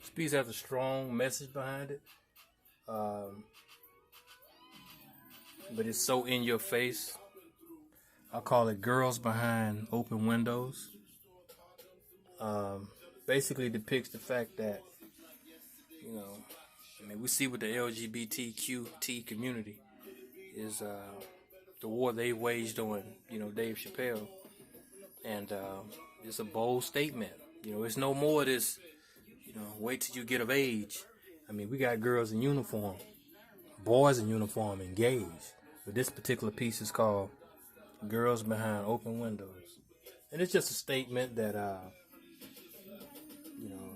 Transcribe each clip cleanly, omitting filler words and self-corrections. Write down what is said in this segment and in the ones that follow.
This piece has a strong message behind it, but it's so in your face. I call it Girls Behind Open Windows. Basically depicts the fact that, we see with the LGBTQT community is the war they waged on, Dave Chappelle. And it's a bold statement. It's no more this, wait till you get of age. We got girls in uniform, boys in uniform, engaged. But this particular piece is called Girls Behind Open Windows. And it's just a statement that,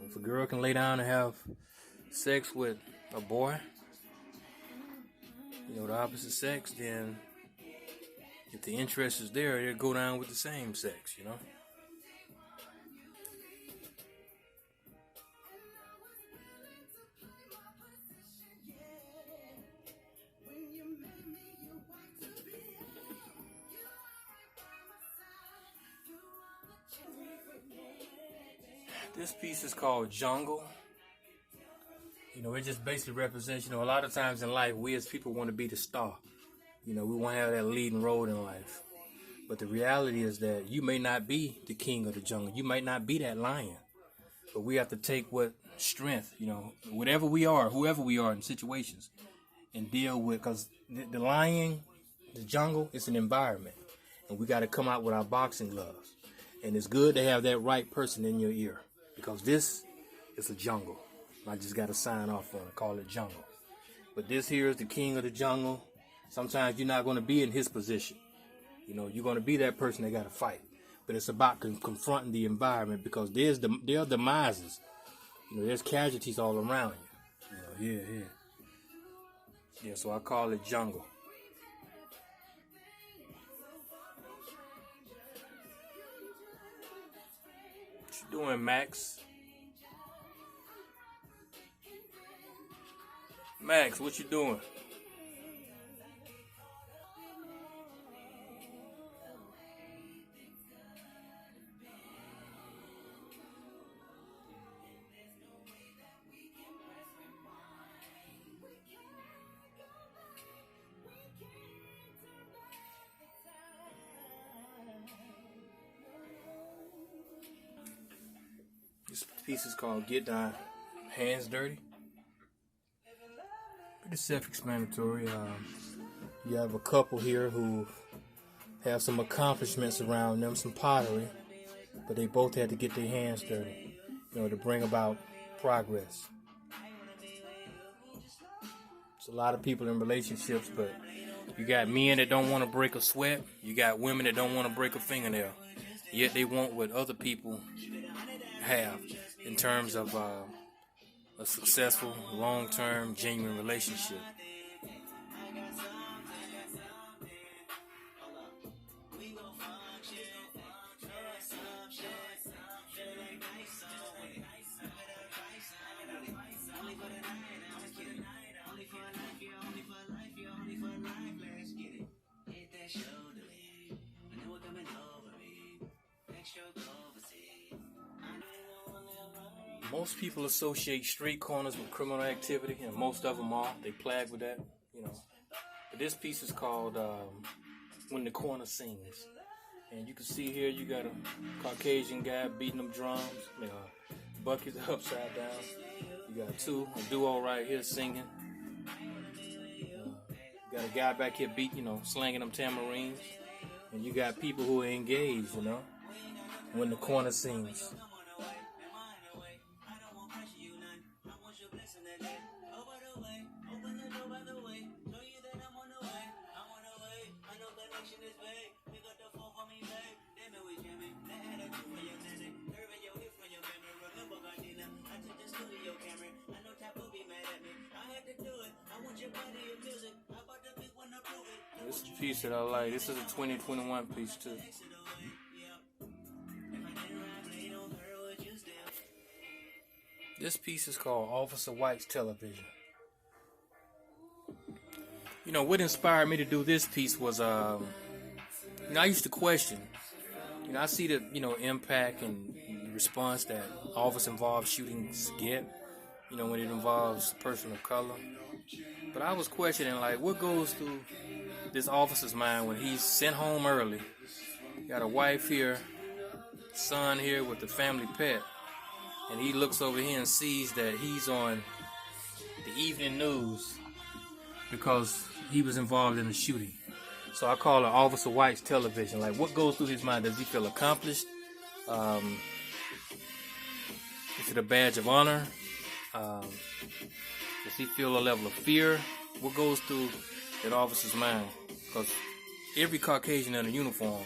if a girl can lay down and have sex with a boy, the opposite sex, then if the interest is there, they'll go down with the same sex, This piece is called Jungle. It just basically represents, a lot of times in life, we as people want to be the star. We want to have that leading role in life. But the reality is that you may not be the king of the jungle. You might not be that lion. But we have to take what strength, whatever we are, whoever we are in situations, and deal with, because the lion, the jungle, is an environment. And we got to come out with our boxing gloves. And it's good to have that right person in your ear, because this is a jungle. I just got to sign off on it, call it jungle. But this here is the king of the jungle. Sometimes you're not going to be in his position. You're going to be that person that got to fight. But it's about confronting the environment, because there are demises. There's casualties all around you. Yeah, so I call it jungle. What you doing, Max? Max, what you doing? This piece is called Get Thy Hands Dirty. Pretty self-explanatory. You have a couple here who have some accomplishments around them, some pottery, but they both had to get their hands dirty, to bring about progress. It's a lot of people in relationships, but you got men that don't want to break a sweat. You got women that don't want to break a fingernail, yet they want what other people have in terms of a successful, long-term, genuine relationship. Most people associate street corners with criminal activity, and most of them are. They plagued with that, But this piece is called When the Corner Sings. And you can see here you got a Caucasian guy beating them drums. Buckets upside down. You got a duo right here singing. You got a guy back here slanging them tamarines. And you got people who are engaged, When the Corner Sings. This is a piece that I like. This is a 2021 piece too. This piece is called Officer White's Television. What inspired me to do this piece was, I used to question. I see the, impact and response that officer-involved shootings get. you know, when it involves a person of color. But I was questioning, like, what goes through this officer's mind when he's sent home early, got a wife here, son here with the family pet, and he looks over here and sees that he's on the evening news because he was involved in a shooting. So I call it Officer White's television. Like, what goes through his mind? Does he feel accomplished? Is it a badge of honor? Does he feel a level of fear? What goes through that officer's mind? Because every Caucasian in a uniform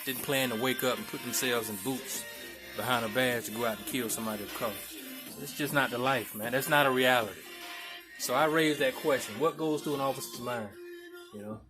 didn't plan to wake up and put themselves in boots behind a badge to go out and kill somebody of color. It's just not the life, man. That's not a reality. So I raised that question. What goes through an officer's mind? You know?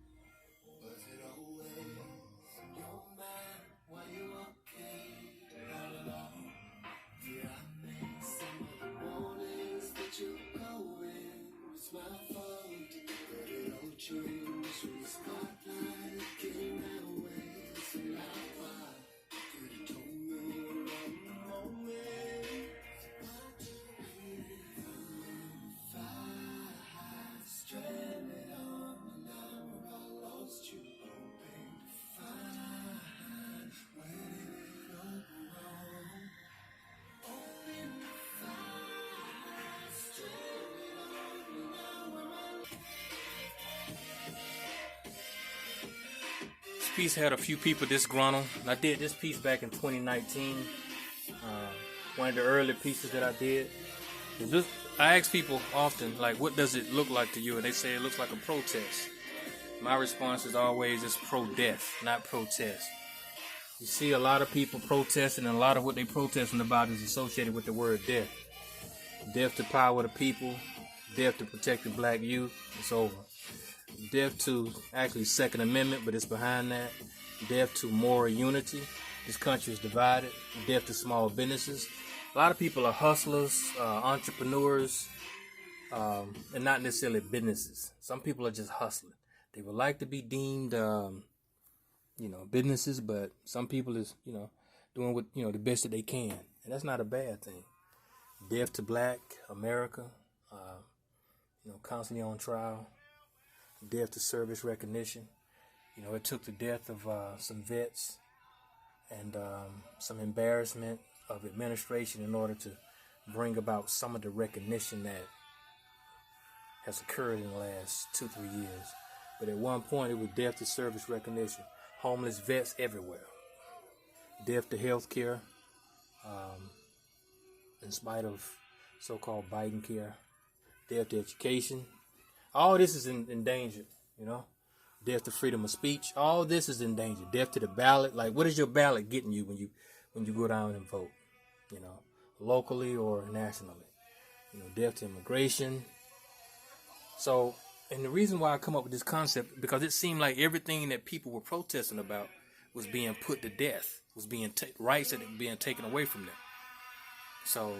This piece had a few people disgruntled. I did this piece back in 2019. One of the early pieces that I did. I ask people often, like, what does it look like to you? And they say it looks like a protest. My response is always it's pro-death, not protest. You see a lot of people protesting, and a lot of what they're protesting about is associated with the word death. Death to power the people, death to protect the black youth, it's over. Death to actually Second Amendment, but it's behind that. Death to moral unity. This country is divided. Death to small businesses. A lot of people are hustlers, entrepreneurs, and not necessarily businesses. Some people are just hustling. They would like to be deemed, businesses, but some people is, doing what, the best that they can. And that's not a bad thing. Death to black America, constantly on trial. Death to service recognition. It took the death of some vets and some embarrassment of administration in order to bring about some of the recognition that has occurred in the last 2-3 years. But at one point, it was death to service recognition. Homeless vets everywhere. Death to health care, in spite of so-called Biden care. Death to education. All this is in danger, Death to freedom of speech. All this is in danger. Death to the ballot. Like, what is your ballot getting you when you go down and vote? Locally or nationally. Death to immigration. So, and the reason why I come up with this concept, because it seemed like everything that people were protesting about was being put to death, was being rights that were being taken away from them. So,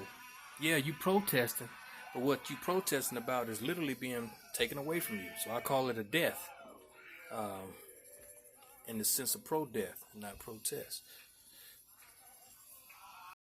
yeah, you protesting, but what you protesting about is literally being taken away from you. So I call it a death, in the sense of pro-death, not protest.